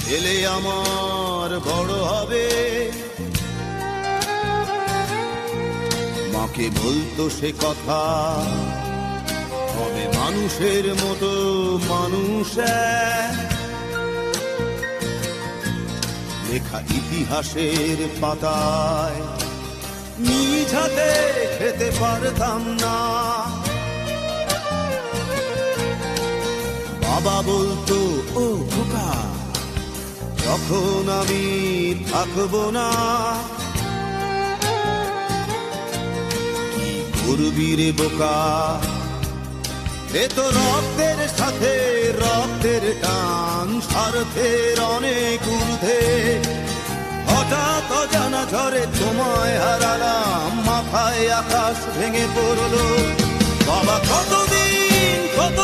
ছেলে আমার বড় হবে। মাকে বলতো সে কথা, হবে মানুষের মতো মানুষ। লেখা ইতিহাসের পাতায় নিজ হাতে খেতে পারতাম না। বাবা বলতো, ও খোকা, যখন আমি থাকবো না, কি করবি রে বোকা, এ তো রক্তের সাথে রক্তের টান, স্বার্থের অনেক ঊর্ধ্বে। হঠাৎ অজানা ঝড়ে তোমায় হারালাম, মাথায় আকাশ ভেঙে পড়লো। বাবা কতদিন কত